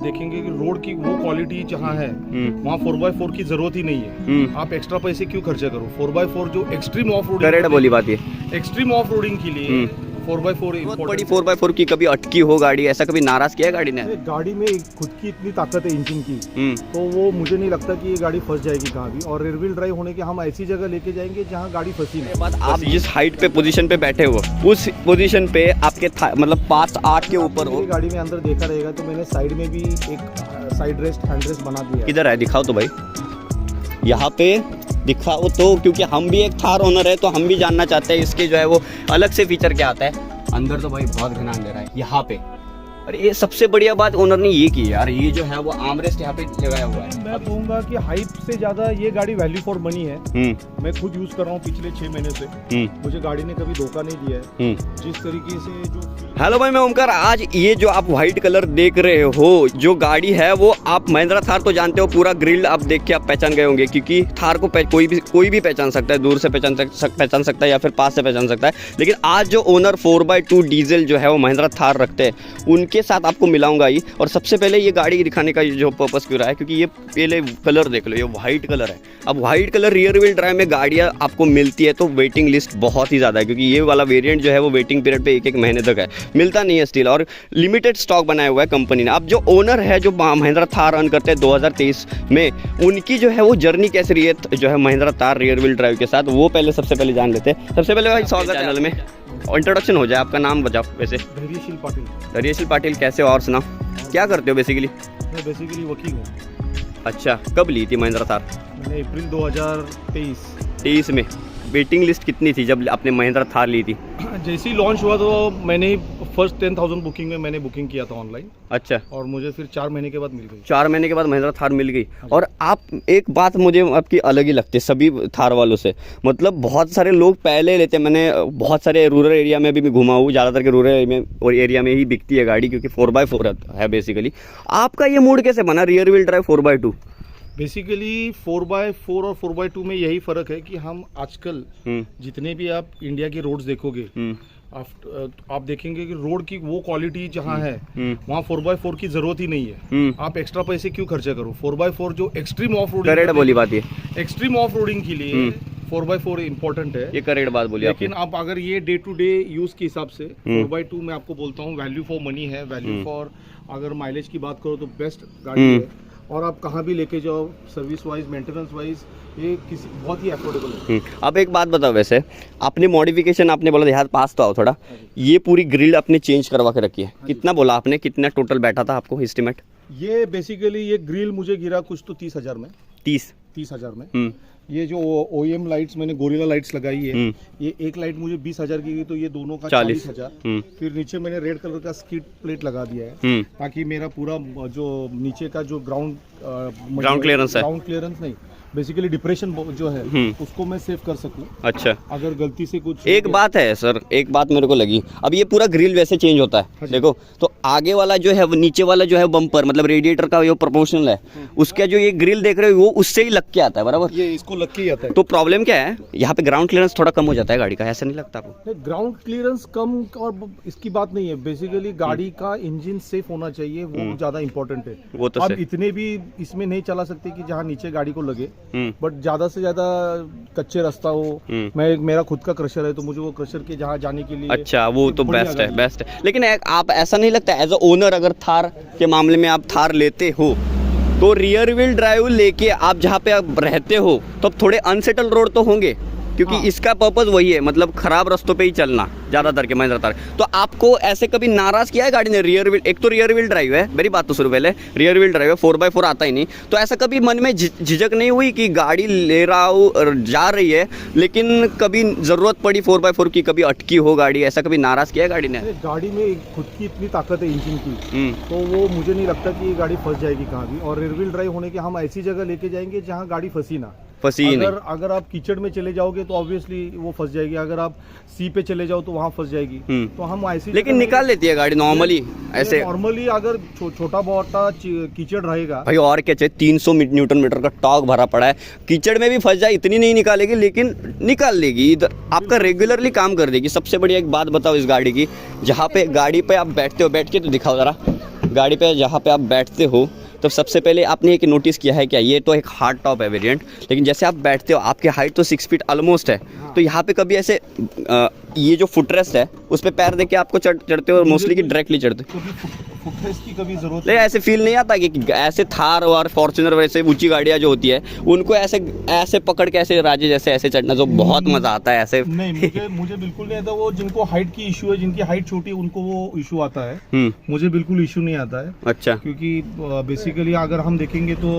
देखेंगे कि रोड की वो क्वालिटी जहाँ है वहाँ 4x4 की जरूरत ही नहीं है। आप एक्स्ट्रा पैसे क्यों खर्चा करो? 4x4 जो एक्सट्रीम ऑफ रोडिंग, करेक्ट बोली बात ये, एक्सट्रीम ऑफ रोडिंग के लिए 4x4 बहुत बड़ी 4x4 की कभी अटकी हो गाड़ी, ऐसा कभी नाराज किया है गाड़ी ने? गाड़ी में खुद की इतनी ताकत है इंजन की, तो वो मुझे नहीं लगता कि ये गाड़ी फंस जाएगी कहाँ भी। और रेयर व्हील ड्राइव होने के हम ऐसी जगह लेके जाएंगे जहाँ गाड़ी फंसी नहीं। बात आप जिस हाइट पे पोजीशन पे बैठे हो उस पोजीशन पे आपके मतलब 5-8 के ऊपर हो। गाड़ी में अंदर देखा रहेगा तो मैंने साइड में भी एक साइड रेस्ट, हैंड रेस्ट बना दिया है। किधर है, दिखाओ तो भाई, यहाँ पे दिखाओ तो, क्योंकि हम भी एक थार ओनर है तो हम भी जानना चाहते हैं इसके जो है वो अलग से फीचर क्या आता है। अंदर तो भाई बहुत ध्यान दे रहा है यहाँ पे। अरे ये सबसे बढ़िया बात ओनर ने ये की यार, ये जो है वो आर्मरेस्ट यहाँ पे लगाया हुआ है। मैं कहूँगा कि हाइप से ज्यादा ये गाड़ी वैल्यू फॉर मनी है। मैं खुद यूज कर रहा हूँ पिछले 6 महीने से। मुझे गाड़ी ने कभी धोखा नहीं दिया है। जिस तरीके से जो हेलो भाई, मैं ओमकार। आज ये जो आप व्हाइट कलर देख रहे हो, जो गाड़ी है वो आप महिंद्रा थार तो जानते हो, पूरा ग्रिल आप देख के आप पहचान गए होंगे, क्योंकि थार को कोई भी पहचान सकता है, दूर से पहचान सकता है या फिर पास से पहचान सकता है। लेकिन आज जो ओनर 4x2 डीजल जो है वो महिंद्रा थार रखते हैं, उनके साथ आपको मिलाऊंगा ही। और सबसे पहले ये गाड़ी दिखाने का जो पर्पस क्यों रहा है, क्योंकि ये पहले कलर देख लो, ये व्हाइट कलर है। अब white colour rear wheel drive में गाड़ियाँ आपको मिलती है तो वेटिंग लिस्ट बहुत ही ज़्यादा है, क्योंकि ये वाला वेरिएंट जो है वो वेटिंग पीरियड पे 1-1 महीने तक है, मिलता नहीं है स्टील। और लिमिटेड स्टॉक बनाया हुआ है कंपनी ने। अब जो ओनर है जो महिंद्रा थार रन करते हैं 2023 में, उनकी जो है वो जर्नी कैसी रही है जो है Mahindra Thar rear wheel drive के साथ, वो सबसे पहले जान लेते हैं। सबसे पहले भाई स्वागत है चैनल में, इंट्रोडक्शन हो जाए, आपका नाम बताओ। वैसे धैर्यशील पाटिल। धैर्यशील पाटिल कैसे हो, और सुनाओ क्या करते हो बेसिकली? मैं बेसिकली वकील हूँ। अच्छा, कब ली थी महिंद्रा थार? मैंने अप्रैल 2023 में। वेटिंग लिस्ट कितनी थी जब आपने महिंद्रा थार ली थी? जैसे ही लॉन्च हुआ तो मैंने फर्स्ट 10,000 बुकिंग में मैंने बुकिंग किया था ऑनलाइन। अच्छा, और मुझे फिर 4 महीने के बाद मिल गई। 4 महीने के बाद महिंद्रा थार मिल गई। और आप, एक बात मुझे आपकी अलग ही लगती है सभी थार वालों से, मतलब बहुत सारे लोग पहले लेते हैं। मैंने बहुत सारे रूरल एरिया में भी घुमा हूँ, ज़्यादातर के रूरल एरिया में ही बिकती है गाड़ी, क्योंकि 4x4 है बेसिकली। आपका ये मूड कैसे बना rear wheel drive 4x2? Basically 4x4 और 4x2 में यही फर्क है कि हम आजकल जितने भी आप इंडिया की रोड्स देखोगे, आप देखेंगे कि रोड की वो क्वालिटी जहाँ है वहाँ 4x4 की जरूरत ही नहीं है। आप एक्स्ट्रा पैसे क्यों खर्चा करो? 4x4 जो एक्सट्रीम ऑफ रोडिंग, करेक्ट बोली बात ये, एक्सट्रीम ऑफ रोडिंग के लिए 4x4 इम्पोर्टेंट है। ये करेक्ट बात बोली। लेकिन आप अगर ये डे टू डे यूज के हिसाब से 4x2 मैं आपको बोलता हूँ वैल्यू फॉर मनी है। वैल्यू फॉर, अगर माइलेज की बात करो तो बेस्ट गाड़ी है। और आप कहाँ भी लेके जाओ, सर्विस वाइज, मेंटेनेंस वाइज, ये किसी बहुत ही अफोर्डेबल है। अब एक बात बताओ, वैसे आपने मॉडिफिकेशन, आपने बोला यहाँ पास तो आओ थोड़ा, ये पूरी ग्रिल आपने चेंज करवा के रखी है, कितना बोला आपने, कितना टोटल बैठा था आपको एस्टिमेट? ये बेसिकली ये ग्रिल मुझे गिरा कुछ तो 30,000 में। 30,000 में। ये जो OEM लाइट्स मैंने गोरिल्ला लाइट्स लगाई है, ये एक लाइट मुझे 20,000 की, तो ये दोनों का 40,000। फिर नीचे मैंने रेड कलर का स्किड प्लेट लगा दिया है, ताकि मेरा पूरा जो नीचे का जो ग्राउंड क्लियरेंस नहीं, बेसिकली डिप्रेशन जो है उसको मैं सेव कर सकूं। अच्छा, अगर गलती से कुछ एक बात है सर, एक बात मेरे को लगी, अब ये पूरा ग्रिल वैसे चेंज होता है, देखो तो आगे वाला जो है, नीचे वाला जो है बम्पर, मतलब रेडिएटर का जो प्रोपोर्शनल है, उसका जो ये ग्रिल देख रहे हो वो उससे ही लग के आता है, बराबर? ये इसको लग के आता है। तो प्रॉब्लम क्या है, यहाँ पे ग्राउंड क्लियरेंस थोड़ा कम हो जाता है गाड़ी का, ऐसा नहीं लगता आपको? ग्राउंड क्लियरेंस कम और इसकी बात नहीं है, बेसिकली गाड़ी का इंजन सेफ होना चाहिए, वो ज्यादा इंपॉर्टेंट है। वो तो अब इतने भी इसमें नहीं चला सकते कि जहाँ नीचे गाड़ी को लगे, बट ज्यादा से ज्यादा कच्चे रास्ता हो। मेरा खुद का क्रशर है, तो मुझे वो क्रशर के जहाँ जाने के लिए, अच्छा, वो तो बेस्ट है। लेकिन आप ऐसा नहीं लगता एज अ ओनर, अगर थार के मामले में आप थार लेते हो तो रियर व्हील ड्राइव लेके आप जहाँ पे आप रहते हो तो थोड़े अनसेटल रोड तो होंगे, क्योंकि इसका पर्पस वही है, मतलब खराब रास्तों पे ही चलना ज्यादातर के महिंद्रा थार। तो आपको ऐसे कभी नाराज किया है गाड़ी ने? रियर व्हील, एक तो रियर व्हील ड्राइव है, मेरी बात तो शुरू पहले, रियर व्हील ड्राइव है, 4x4 आता ही नहीं, तो ऐसा कभी मन में झिझक नहीं हुई कि गाड़ी ले रहा हूँ, जा रही है, लेकिन कभी जरूरत पड़ी 4x4 की, कभी अटकी हो गाड़ी, ऐसा कभी नाराज किया है गाड़ी ने? गाड़ी में खुद की इतनी ताकत है इंजन की, तो वो मुझे नहीं लगता कि ये गाड़ी फंस जाएगी कहाँ भी। और रियर व्हील ड्राइव होने के हम ऐसी जगह लेके जाएंगे जहाँ गाड़ी फंसी ना। अगर आप कीचड़ में चले जाओगे तो ऑब्वियसली वो फंस जाएगी, अगर आप सी पे चले जाओ तो वहाँ फंस जाएगी। तो हम ऐसी, लेकिन निकाल लेती है गाड़ी नॉर्मली, ऐसे नॉर्मली अगर छोटा बहुत कीचड़ रहेगा भाई, और क्या चाहिए, 300 न्यूटन मीटर का टॉर्क भरा पड़ा है, कीचड़ में भी फंस जाए इतनी नहीं निकालेगी, लेकिन निकाल लेगी, इधर आपका रेगुलरली काम कर देगी। सबसे बड़ी एक बात बताओ इस गाड़ी की, जहाँ पे गाड़ी पे आप बैठते हो, बैठ के तो दिखाओ जरा, गाड़ी पे जहाँ पे आप बैठते हो तो सबसे पहले आपने एक नोटिस किया है क्या, ये तो एक हार्ड टॉप है वेरिएंट, लेकिन जैसे आप बैठते हो आपकी हाइट तो 6 फीट ऑलमोस्ट है, तो यहाँ पे कभी ऐसे ये जो फुटरेस्ट है उस पर पैर देके आपको चढ़ते हो मोस्टली कि डायरेक्टली चढ़ते हो? फुटरेस्ट की कभी जरूरत नहीं, ऐसे फील नहीं आता कि ऐसे थार और फॉर्च्यूनर वैसे ऊंची गाड़ियाँ जो होती है उनको ऐसे ऐसे पकड़ के ऐसे राजे जैसे ऐसे चढ़ना जो बहुत मजा आता है ऐसे? नहीं, मुझे बिल्कुल नहीं आता। वो जिनको हाइट की इशू है, जिनकी हाइट छोटी है, उनको वो इशू आता है। मुझे बिल्कुल इशू नहीं आता है। अच्छा। क्योंकि बेसिकली अगर हम देखेंगे तो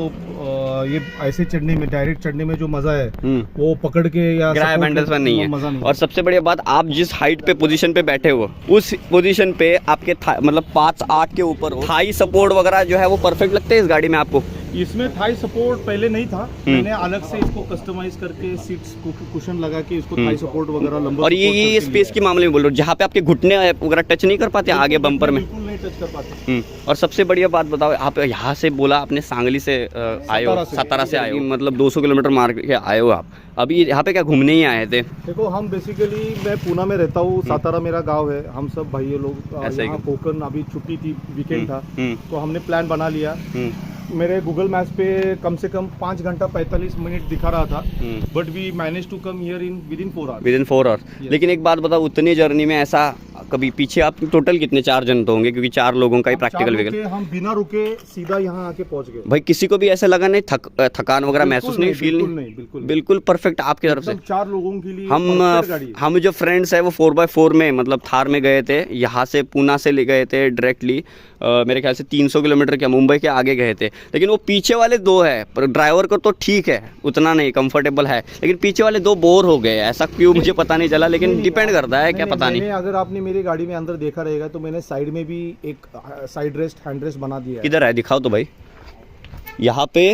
ये ऐसे चढ़ने में, डायरेक्ट चढ़ने में जो मजा है वो पकड़ के या ग्रैब हैंडल्स में नहीं है। मजा नहीं। और सबसे बढ़िया बात, आप जिस हाइट पे पोजीशन पे बैठे हो उस पोजीशन पे आपके मतलब 5-8 के ऊपर हो, थाई सपोर्ट वगैरह जो है वो परफेक्ट लगते हैं इस गाड़ी में आपको? इसमें थाई सपोर्ट पहले नहीं था, मैंने अलग से इसको कस्टमाइज करके सीट्स कुशन लगा के इसको थाई सपोर्ट वगैरह लंबा। और ये स्पेस के मामले में बोल रहा हूँ, जहाँ पे आपके घुटने वगैरह टच नहीं कर पाते आगे बम्पर में? बिल्कुल नहीं टच कर पाते। और सबसे बढ़िया बात बताओ, आप यहाँ से बोला आपने सांगली से आए हो, सातारा से आए हो, मतलब 200 किलोमीटर मार के आए हो आप, अभी यहाँ पे क्या घूमने ही आए थे? देखो हम बेसिकली, मैं पूना में रहता हूँ, सातारा मेरा गांव है, हम सब भाई लोग यहाँ कोकण, अभी छुट्टी थी, वीकेंड था, तो हमने प्लान बना लिया। मेरे गूगल मैप्स पे कम से कम 5 घंटा 45 मिनट दिखा रहा था, but we manage to come here in within 4 hours. Within 4 hours. लेकिन एक बात बताओ, उतनी जर्नी में ऐसा कभी पीछे आप टोटल कितने 4 जन तो होंगे, क्योंकि 4 लोगों का ही प्रैक्टिकल व्हीकल? हम बिना रुके सीधा यहाँ आके पहुँच गए। भाई किसी को भी ऐसा लगा नहीं, थकान वगैरह महसूस नहीं, फील नहीं? बिल्कुल परफेक्ट आपकी तरफ से। 4 लोगों के लिए हम जो फ्रेंड्स है वो 4x4 में मतलब थार में गए थे, यहाँ से पूना से ले गए थे डायरेक्टली, मेरे ख्याल से 300 किलोमीटर क्या मुंबई के आगे गए थे। लेकिन वो पीछे वाले 2 है, पर ड्राइवर को तो ठीक है उतना नहीं कंफर्टेबल है, लेकिन पीछे वाले 2 बोर हो गए, ऐसा क्यों मुझे पता नहीं चला, लेकिन डिपेंड करता है क्या पता नहीं। अगर आपने मेरी गाड़ी में अंदर देखा रहेगा तो मैंने साइड में भी एक साइड रेस्ट, हैंड रेस्ट बना दिया है। किधर है, दिखाओ तो भाई, यहाँ पे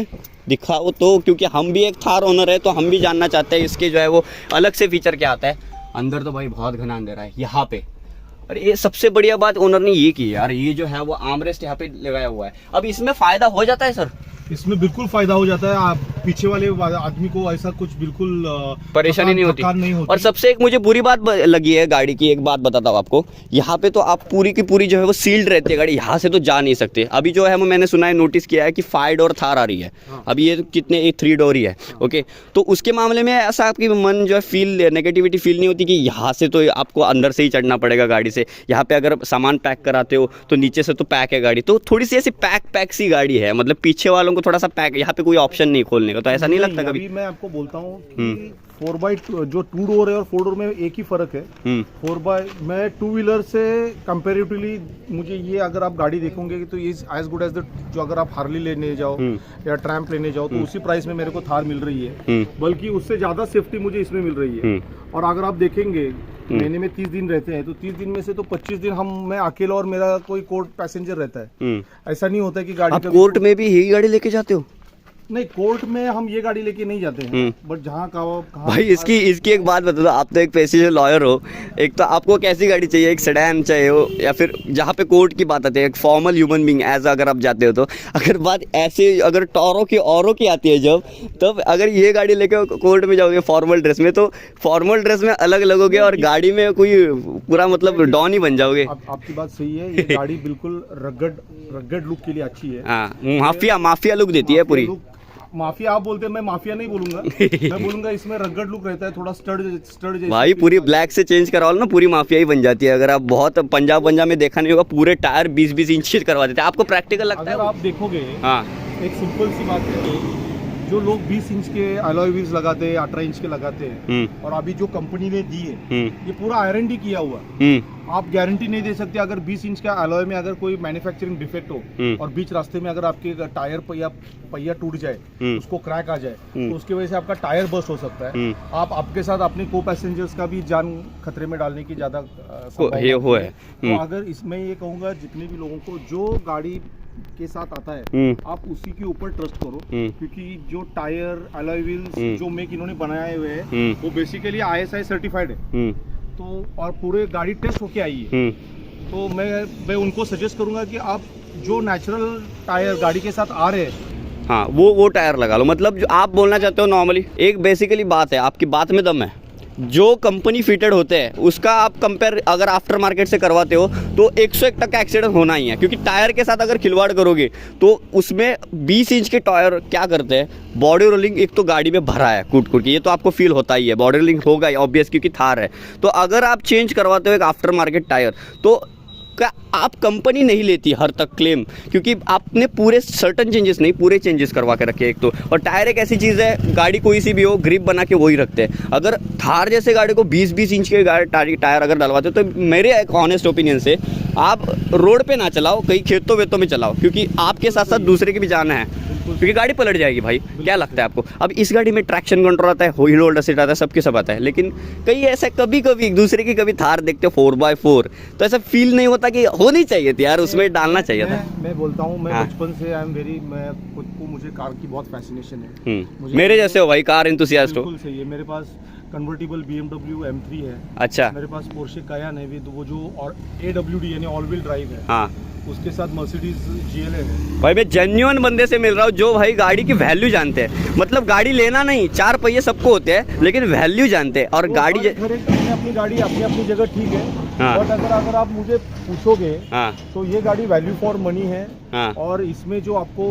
दिखाओ तो, क्योंकि हम भी एक थार ओनर है तो हम भी जानना चाहते हैं इसके जो है वो अलग से फीचर क्या आता है। अंदर तो भाई बहुत घना अंधेरा है यहाँ पे। और ये सबसे बढ़िया बात ओनर ने ये की यार, ये जो है वो आर्मरेस्ट यहाँ पे लगाया हुआ है। अब इसमें फायदा हो जाता है सर? इसमें बिल्कुल फायदा हो जाता है। आप पीछे वाले आदमी को ऐसा कुछ बिल्कुल परेशानी नहीं होती। और सबसे एक मुझे बुरी बात लगी है गाड़ी की, एक बात बताता हूँ आपको, यहाँ पे तो आप पूरी की पूरी जो है वो सील्ड रहती है गाड़ी, यहाँ से तो जा नहीं सकते। अभी जो है वो मैंने सुना है, नोटिस किया है कि 5 डोर थार आ रही है। अभी ये कितने, एक 3 डोर ही है। ओके, तो उसके मामले में ऐसा आपकी मन जो है फील, नेगेटिविटी फील नहीं होती कि यहाँ से तो आपको अंदर से ही चढ़ना पड़ेगा गाड़ी से? यहाँ पे अगर सामान पैक कराते हो तो नीचे से तो पैक है गाड़ी, तो थोड़ी सी ऐसी पैक सी गाड़ी है, मतलब पीछे वालों को थोड़ा सा पैक, यहाँ पे कोई ऑप्शन नहीं खोलने का, तो ऐसा नहीं लगता कभी? मैं आपको बोलता हूँ कि 4x2 जो 2 डोर है और 4 डोर में एक ही फर्क है। 4x मैं 2 व्हीलर से कंपैरेटिवली, मुझे ये अगर आप गाड़ी देखोगे तो ये एज गुड एज द, जो अगर आप हार्ली लेने जाओ या ट्रैम्प लेने जाओ तो उसी प्राइस में मेरे को थार मिल रही है, बल्कि उससे ज्यादा सेफ्टी मुझे इसमें मिल रही है। और अगर आप देखेंगे महीने में 30 दिन रहते हैं, तो 30 दिन में से तो 25 दिन मैं अकेला और मेरा कोई कोर्ट पैसेंजर रहता है। ऐसा नहीं होता है कि गाड़ी, आप कोर्ट में भी यही गाड़ी लेके जाते हो? नहीं, कोर्ट में हम ये गाड़ी लेके नहीं जाते हैं, बट जहाँ का भाई इसकी एक बात बता दो, आप तो एक पेशे लॉयर हो, एक तो आपको कैसी गाड़ी चाहिए, एक सेडान चाहिए हो या फिर जहाँ पे कोर्ट की बात आती है, एक फॉर्मल ह्यूमन बीइंग एज अगर आप जाते हो तो, अगर बात ऐसे अगर टॉरो की औरों की आती है जब, तब अगर ये गाड़ी लेके कोर्ट में जाओगे फॉर्मल ड्रेस में, तो फॉर्मल ड्रेस में अलग लगोगे और गाड़ी में कोई पूरा मतलब डॉन ही बन जाओगे। आपकी बात सही है, ये गाड़ी बिल्कुल रगड लुक के लिए अच्छी है। हाँ, माफिया लुक देती है पूरी। माफिया आप बोलते हैं, मैं माफिया नहीं बोलूंगा, मैं बोलूंगा इसमें रगड़ लुक रहता है, थोड़ा स्टड जैसे। भाई पूरी ब्लैक से चेंज करवाओ ना, पूरी माफिया ही बन जाती है। अगर आप बहुत पंजाब में देखा नहीं होगा, पूरे टायर 20-20 इंच करवा देते हैं। आपको प्रैक्टिकल लगता है? अगर आप देखोगे, हाँ, एक सिंपल सी बात है, जो लोग 20 इंच के अलॉय व्हील्स लगाते हैं, 18 इंच के लगाते हैं, और अभी जो कंपनी ने दी है ये पूरा R&D किया हुआ है। आप गारंटी नहीं दे सकते अगर 20 इंच का अलॉय में अगर कोई मैन्युफैक्चरिंग डिफेक्ट हो और बीच रास्ते में अगर आपके टायर पहिया टूट जाए, उसको क्रैक आ जाए, तो उसकी वजह से आपका टायर बस्ट हो सकता है। आप आपके साथ अपने को पैसेंजर्स का भी जान खतरे में डालने की ज्यादा संभावना है। तो अगर इसमें ये कहूँगा, जितने भी लोगों को जो गाड़ी के साथ आता है, आप उसी के ऊपर ट्रस्ट करो, क्योंकि जो टायर अलॉय व्हील्स जो मेक इन्होंने बनाए हुए हैं वो बेसिकली ISI सर्टिफाइड है, तो और पूरे गाड़ी टेस्ट होके आई है। तो मैं उनको सजेस्ट करूंगा कि आप जो नेचुरल टायर गाड़ी के साथ आ रहे हैं, हाँ, वो टायर लगा लो। मतलब जो आप बोलना चाहते हो नॉर्मली, एक बेसिकली बात है, आपकी बात में दम है जो कंपनी फिटेड होते हैं उसका आप कंपेयर अगर आफ्टर मार्केट से करवाते हो तो 101% एक्सीडेंट होना ही है, क्योंकि टायर के साथ अगर खिलवाड़ करोगे तो उसमें 20 इंच के टायर क्या करते हैं, बॉडी रोलिंग एक तो गाड़ी में भरा है कूट कूट के, ये तो आपको फील होता ही है, बॉडी रोलिंग होगा ही ऑब्वियस क्योंकि थार है। तो अगर आप चेंज करवाते हो एक आफ्टर मार्केट टायर तो का आप कंपनी नहीं लेती हर तक क्लेम, क्योंकि आपने पूरे सर्टन चेंजेस नहीं पूरे चेंजेस करवा के रखे एक तो। और टायर एक ऐसी चीज़ है, गाड़ी कोई सी भी हो ग्रिप बना के वही रखते हैं। अगर थार जैसे गाड़ी को 20-20 इंच के टायर अगर डलवाते हो तो मेरे एक ऑनेस्ट ओपिनियन से आप रोड पे ना चलाओ, कहीं खेतों वेतों में चलाओ, क्योंकि आपके साथ साथ दूसरे की भी जाना है, क्योंकि गाड़ी पलट जाएगी भाई। क्या लगता है आपको? अब इस गाड़ी में ट्रैक्शन कंट्रोल आता है, व्हील होल्डर सीट आता है, सबके सब आता है, लेकिन कई ऐसा कभी कभी दूसरे की कभी थार देखते हो 4x4 तो ऐसा फील नहीं होता कि होनी चाहिए थी यार, उसमें डालना चाहिए था। मैं बोलता हूँ, मैं हाँ। बचपन से मैं खुद को मुझे कार की बहुत फैसिनेशन है। मेरे जैसे हो भाई, कार एंथुसियास्ट हो। बिल्कुल सही है। मेरे पास कन्वर्टिबल BMW M3 है। अच्छा। मेरे पास पोर्शे कायन है, वो जो और AWD यानी ऑल व्हील ड्राइव है। हाँ, उसके साथ मर्सिडीज GLA है। भाई मैं जेन्युइन बंदे से मिल रहा हूँ जो भाई गाड़ी की वैल्यू जानते हैं। मतलब गाड़ी लेना नहीं, 4 पहिए सबको होते हैं लेकिन वैल्यू जानते हैं। और तो गाड़ी हर एक अपनी गाड़ी अपनी जगह ठीक है। हाँ। बट अगर आप मुझे पूछोगे हाँ तो ये गाड़ी वैल्यू फॉर मनी है। हाँ, और इसमें जो आपको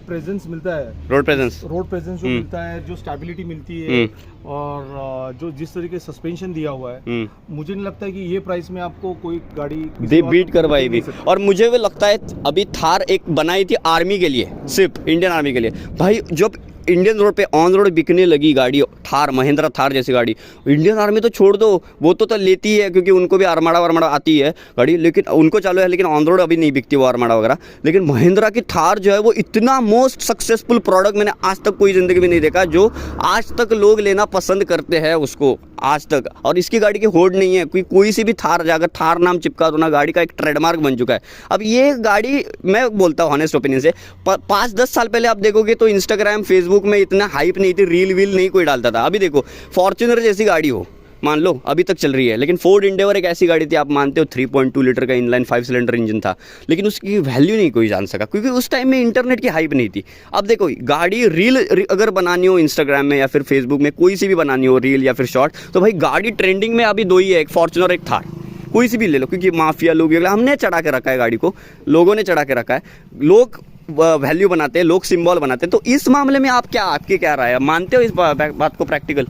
प्रेजेंस मिलता है, रोड प्रेजेंस जो मिलता है, जो स्टेबिलिटी मिलती है, और जो जिस तरीके से सस्पेंशन दिया हुआ है, मुझे नहीं लगता है कि ये प्राइस में आपको कोई गाड़ी बीट करवाई भी। और मुझे भी लगता है अभी थार एक बनाई थी आर्मी के लिए, सिर्फ इंडियन आर्मी के लिए। भाई जब इंडियन रोड पे ऑन रोड बिकने लगी गाड़ी थार, महिंद्रा थार जैसी गाड़ी, इंडियन आर्मी तो छोड़ दो, वो तो लेती है क्योंकि उनको भी आर्माड़ा वार्माड़ा आती है गाड़ी, लेकिन उनको चालू है, लेकिन ऑन रोड अभी नहीं बिकती वो आर्माड़ा वगैरह। लेकिन महिंद्रा की थार जो है वो इतना मोस्ट सक्सेसफुल प्रोडक्ट मैंने आज तक कोई ज़िंदगी में नहीं देखा, जो आज तक लोग लेना पसंद करते हैं उसको आज तक। और इसकी गाड़ी की होड़ नहीं है, कोई सी भी थार जाकर थार नाम चिपका दो ना, गाड़ी का एक ट्रेडमार्क बन चुका है। अब ये गाड़ी मैं बोलता हूँ ऑनेस्ट ओपिनियन से, 5-10 साल पहले आप देखोगे तो इंस्टाग्राम फेसबुक में इतना हाइप नहीं थी, रील वील नहीं कोई डालता था। अभी देखो फॉर्च्यूनर जैसी गाड़ी हो, मान लो अभी तक चल रही है, लेकिन फोर्ड इंडेवर एक ऐसी गाड़ी थी, आप मानते हो 3.2 लीटर का इनलाइन 5 सिलेंडर इंजन था, लेकिन उसकी वैल्यू नहीं कोई जान सका क्योंकि उस टाइम में इंटरनेट की हाइप नहीं थी। अब देखो गाड़ी रील अगर बनानी हो इंस्टाग्राम में या फिर फेसबुक में, कोई सी भी बनानी हो रील या फिर शॉर्ट, तो भाई गाड़ी ट्रेंडिंग में अभी 2 ही है, एक फॉर्च्यूनर एक थार, कोई सी भी ले लो, क्योंकि माफिया लोग हमने चढ़ा के रखा है गाड़ी को, लोगों ने चढ़ा के रखा है, लोग वैल्यू बनाते हैं, लोग सिंबल बनाते हैं। तो इस मामले में आपकी क्या राय है, मानते हो इस बात को प्रैक्टिकल?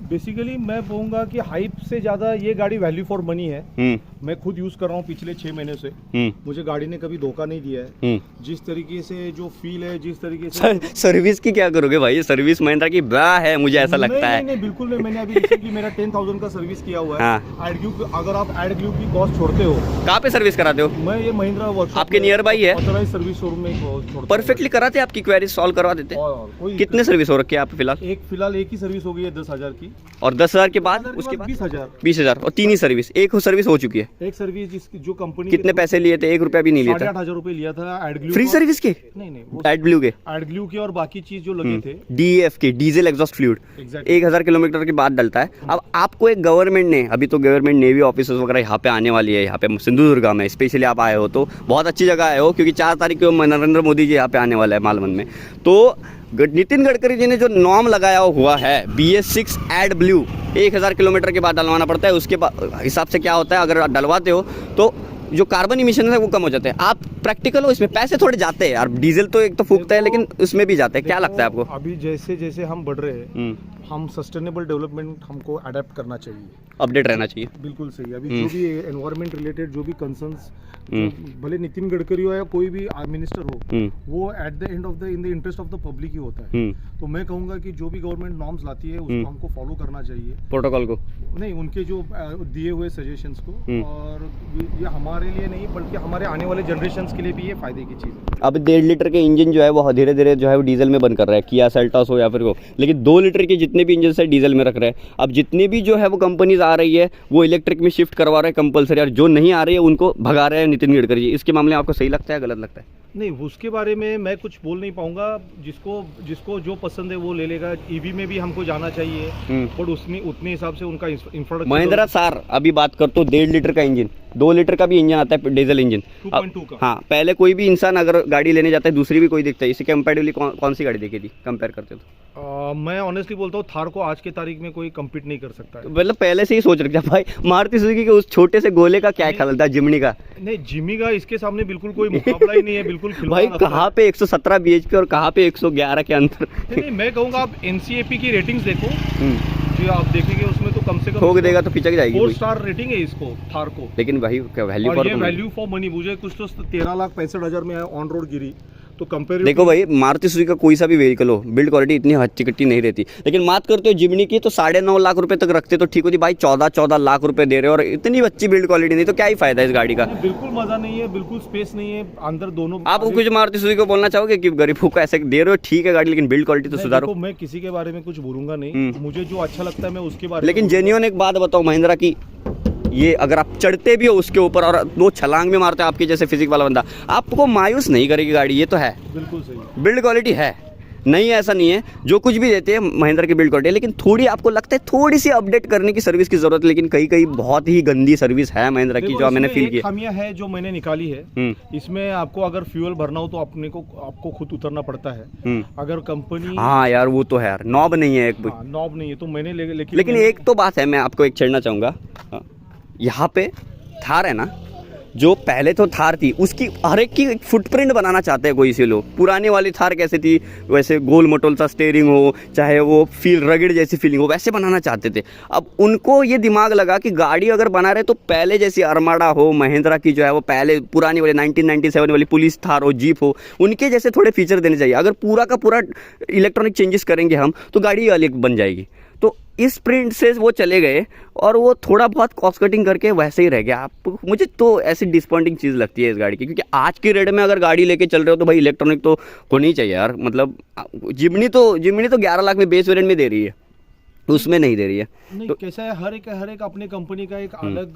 बेसिकली मैं कहूँगा कि हाइप से ज़्यादा ये गाड़ी वैल्यू फॉर मनी है। मैं खुद यूज़ कर रहा हूँ पिछले 6 महीने से। मुझे गाड़ी ने कभी धोखा नहीं दिया है। जिस तरीके से जो फील है, जिस तरीके से सर्विस की क्या करोगे भाई, सर्विस महिंद्रा की बड़ा है मुझे ऐसा लगता है। नहीं बिल्कुल नहीं, मैंने अभी रिसेंटली मेरा 10,000 का सर्विस किया हुआ है। अगर आप एड ग्लू की कॉस्ट छोड़ते हो, कहाँ पे सर्विस कराते हो? मैं ये महिंद्रा वर्कशॉप आपके नियर बाई है, ऑथराइज्ड सर्विस शोरूम में परफेक्टली कराते, आपकी क्वेरी सॉल्व करवा देते। कितने सर्विस हो रखी है आप फिलहाल? फिलहाल एक ही सर्विस हो गई है 10,000 की, और 10,000 के बाद उसके बाद 20,000 और 3 ही सर्विस, एक सर्विस हो चुकी है। एक सर्विस जो कंपनी कितने पैसे लिए थे? 1 रुपया भी नहीं लिया था। 8,500 रुपए लिया था एड ग्लू फ्री सर्विस के? नहीं एड ग्लू के, एड ग्लू के और बाकी चीज जो लगे थे DEF के, डीजल एग्जॉस्ट फ्लूइड, 1,000 किलोमीटर के बाद डलता है। अब आपको एक गवर्नमेंट ने, अभी तो गवर्नमेंट नेवी ऑफिसर्स वगैरह यहाँ पे आने वाली है, यहाँ पे सिंधुदुर्गा में स्पेशली आप आए हो तो बहुत अच्छी जगह आए हो, क्योंकि 4 तारीख को नरेंद्र मोदी जी यहाँ पे आने वाला है मालवन में। तो नितिन गडकरी जी ने जो नॉर्म लगाया हुआ है BS6 एड ब्लू, 1,000 किलोमीटर के बाद डलवाना पड़ता है, उसके हिसाब से क्या होता है, अगर डलवाते हो तो जो कार्बन इमिशन है वो कम हो जाते हैं। आप प्रैक्टिकल हो, इसमें पैसे थोड़े जाते हैं यार, डीजल तो एक तो फूकता है लेकिन उसमें भी जाते हैं। क्या लगता है आपको? अभी जैसे जैसे हम बढ़ रहे हैं, हम सस्टेनेबल डेवलपमेंट हमको अडेप्ट करना चाहिए, अपडेट रहना चाहिए। बिल्कुल सही। अभी जो भी एनवायरमेंट रिलेटेड जो भी कंसर्न्स, भले नितिन गडकरी हो या कोई भी मिनिस्टर हो, वो at the end of the in the interest of the public ही होता है। तो मैं कहूँगा कि जो भी गवर्नमेंट नॉर्म्स लाती है उसको हमको फॉलो करना चाहिए, प्रोटोकॉल को नहीं, उनके जो दिए हुए सजेशंस को। और ये हमारे लिए नहीं बल्कि हमारे आने वाले जनरेशंस के लिए भी ये फायदे की चीज़ है। अब 1.5 लीटर के इंजन जो है वो धीरे धीरे जो है वो डीजल में बंद कर रहा है, किया सेल्टॉस हो या फिर वो, लेकिन 2 लीटर के जितने भी इंजन है डीजल में रख रहे हैं। अब जितने भी जो है वो कंपनीज आ रही है वो इलेक्ट्रिक में शिफ्ट करवा रहे हैं कंपलसरी, और जो नहीं आ रही है उनको भगा रहे हैं नितिन गडकरी जी। इसके मामले में आपको सही लगता है, गलत लगता है? नहीं, उसके बारे में मैं कुछ बोल नहीं पाऊंगा। जिसको जो पसंद है वो ले लेगा। ईवी में भी हमको जाना चाहिए, बट उसमें उतने हिसाब से उनका इंफ्रास्ट्रक्चर। महिंद्रा थार अभी बात करते हो 1.5 लीटर का इंजन, 2 लीटर का भी इंजन आता है, डीजल इंजन 2.2 का। हाँ, पहले कोई भी इंसान अगर गाड़ी लेने जाता है, दूसरी भी कोई दिखता है, इससे कंपेरेटिवली कौन सी गाड़ी देखी थी कंपेयर करते तो? मैं ऑनेस्टली बोलता हूँ थार को आज के तारीख में कोई कम्पीट नहीं कर सकता है। मतलब पहले से ही सोच रखा भाई, मारुति सुजुकी के उस छोटे से गोले का क्या ख्याल था, जिमनी का? नहीं, जिमी का इसके सामने बिल्कुल कोई मुकाबला ही नहीं है, बिल्कुल भाई कहाँ पे 117 bhp और कहाँ पे 111 के अंदर। नहीं, मैं कहूँगा आप NCAP की रेटिंग्स देखो, जो आप देखेंगे उसमें तो कम से कम ठोक देगा तो पिचक जाएगी। 4 स्टार रेटिंग है इसको, थार को। लेकिन भाई वैल्यू और फॉर ये वैल्यू फॉर मनी मुझे कुछ तो 13,65,000 में ऑन रोड गिरी, तो कंपेयर देखो भाई, मारुति सुजुकी का कोई सा भी व्हीकल हो, बिल्ड क्वालिटी इतनी हच्ची कट्टी नहीं रहती। लेकिन बात करते हो जिमनी की तो 9.5 लाख रुपए तक रखते तो ठीक होती। भाई 14 लाख रुपए दे रहे हो और इतनी अच्छी बिल्ड क्वालिटी नहीं, तो क्या ही फायदा है इस गाड़ी का? बिल्कुल मजा नहीं है, बिल्कुल स्पेस नहीं है अंदर दोनों। आप कुछ मारुति सुजुकी को बोलना चाहोगे कि गरीबों को ऐसे दे रहे हो, ठीक है गाड़ी, लेकिन बिल्ड क्वालिटी तो सुधारो। मैं किसी के बारे में कुछ बोलूंगा नहीं, मुझे जो अच्छा लगता है मैं उसके बारे में। लेकिन जेन्युइन एक बात बताओ महिंद्रा की, ये अगर आप चढ़ते भी हो उसके ऊपर और 2 छलांग भी मारते हो आपके जैसे फिजिक वाला बंदा, आपको मायूस नहीं करेगी गाड़ी, ये तो है। बिल्कुल सही, बिल्ड क्वालिटी है, नहीं ऐसा नहीं है, जो कुछ भी देते हैं महिंद्रा की बिल्ड क्वालिटी, लेकिन थोड़ी आपको लगता है थोड़ी सी अपडेट करने की सर्विस की जरूरत है। लेकिन कहीं बहुत ही गंदी सर्विस है महिंद्रा की, जो मैंने फील की। खामियां है जो मैंने निकाली है, इसमें आपको अगर फ्यूल भरना हो तो आपको खुद उतरना पड़ता है। अगर कंपनी, हाँ यार वो तो है यार, नॉब नहीं है, एक नॉब नहीं है तो मैंने लेकिन एक तो बात है, मैं आपको एक छेड़ना चाहूँगा, यहाँ पे थार है ना, जो पहले तो थार थी उसकी हर एक की फुटप्रिंट बनाना चाहते हैं कोई से लोग। पुरानी वाली थार कैसे थी, वैसे गोल मटोल सा स्टेयरिंग हो, चाहे वो फील रगड़ जैसी फीलिंग हो, वैसे बनाना चाहते थे। अब उनको ये दिमाग लगा कि गाड़ी अगर बना रहे तो पहले जैसी अरमाडा हो, महिंद्रा की जो है वो पहले पुरानी वाली 1997 वाली पुलिस थार हो, जीप हो, उनके जैसे थोड़े फीचर देने चाहिए। अगर पूरा का पूरा इलेक्ट्रॉनिक चेंजेस करेंगे हम तो गाड़ी अलग बन जाएगी। तो इस प्रिंट से वो चले गए और वो थोड़ा बहुत कॉस्ट कटिंग करके वैसे ही रह गया। आप, मुझे तो ऐसी डिसअपॉइंटिंग चीज़ लगती है इस गाड़ी की, क्योंकि आज की रेट में अगर गाड़ी लेके चल रहे हो तो भाई इलेक्ट्रॉनिक तो होनी चाहिए यार। मतलब जिमनी तो 11 लाख में बेस वेरिएंट में दे रही है, उसमें नहीं दे रही है। नहीं, तो कैसा है, हर एक अपने कंपनी का एक अलग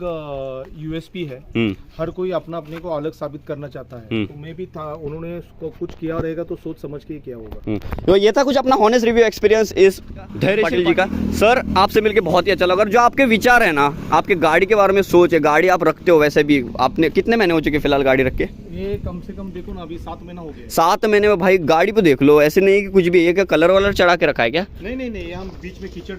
यूएसपी है। हर कोई अपने को अलग साबित करना चाहता है। तो मैं भी था, उन्होंने उसको कुछ किया रहेगा तो सोच समझ के ही किया होगा। तो ये था कुछ अपना हॉनेस्ट रिव्यू एक्सपीरियंस इस धैर्यशील जी का। सर आपसे मिलके बहुत ही अच्छा लगा। और जो आपके विचार है ना, आपके गाड़ी के बारे में सोच है, गाड़ी आप रखते हो, वैसे भी आपने कितने महीने हो चुके फिलहाल गाड़ी रख के? ये कम से कम देखो ना, अभी 7 महीना हो गया। 7 महीने में भाई गाड़ी पे देख लो, ऐसे नहीं कि कुछ भी, एक कलर वालर चढ़ा के रखा है क्या? नहीं, हम बीच में कीचड़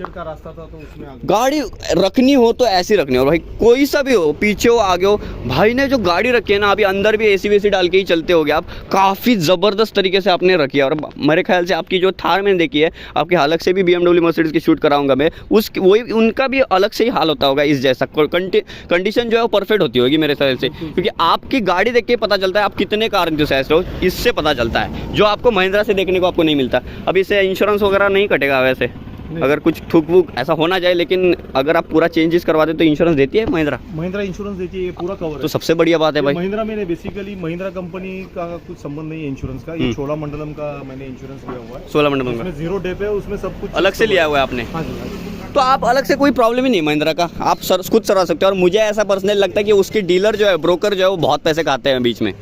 का रास्ता था तो उसमें गाड़ी रखनी हो तो ऐसी रखनी हो भाई, कोई सा भी हो, पीछे हो आगे हो। भाई ने जो गाड़ी रखी है ना, अभी अंदर भी एसी वेसी डाल के ही चलते होगे आप, काफ़ी ज़बरदस्त तरीके से आपने रखी है। और मेरे ख्याल से आपकी जो थार मैंने देखी है, आपकी हालत से भी BMW मर्सिडीज की शूट कराऊंगा मैं, वही उनका भी अलग से ही हाल होता होगा इस जैसा। कंडीशन जो है वो परफेक्ट होती होगी मेरे ख्याल से, क्योंकि आपकी गाड़ी देख के पता चलता है आप कितने कार एंथुसियास्ट हो, इससे पता चलता है, जो आपको महिंद्रा से देखने को आपको नहीं मिलता। अब इससे इंश्योरेंस वगैरह नहीं कटेगा वैसे, अगर कुछ ठुक वुक ऐसा होना जाए, लेकिन अगर आप पूरा चेंजेस करवा दे तो इंश्योरेंस देती है महिंद्रा इंश्योरेंस देती है, ये पूरा कवर है। तो सबसे बढ़िया बात है भाई। महिंद्रा में बेसिकली महिंद्रा कंपनी का कुछ संबंध नहीं है इंश्योरेंस का। ये चोलामंडलम का मैंने इंश्योरेंस लिया हुआ है, चोलामंडलम का 0 डे पे, उसमें सब कुछ अलग से लिया हुआ है आपने। हाँ जी। तो आप अलग से कोई प्रॉब्लम ही नहीं महिंद्रा का, आप खुद चला सकते हो। और मुझे ऐसा पर्सनली लगता है कि उसकी डीलर जो है, ब्रोकर जो है, वो बहुत पैसे खाते हैं बीच में।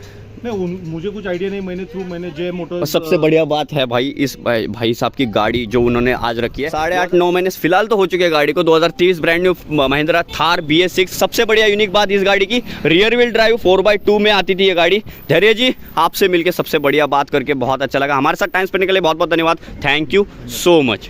नहीं, मुझे कुछ आइडिया नहीं, मैंने जय मोटर्स। सबसे बढ़िया बात है भाई, इस भाई साहब की गाड़ी जो उन्होंने आज रखी है, 8.5-9 महीने फिलहाल तो हो चुके हैं गाड़ी को। 2023 brand new Mahindra Thar BS6। सबसे बढ़िया यूनिक बात इस गाड़ी की, रियर व्हील ड्राइव 4x2 में आती थी ये गाड़ी। धैर्य जी आपसे मिलकर सबसे बढ़िया बात करके बहुत अच्छा लगा। हमारे साथ टाइम स्पेंड करने के लिए बहुत बहुत धन्यवाद। Thank you so much.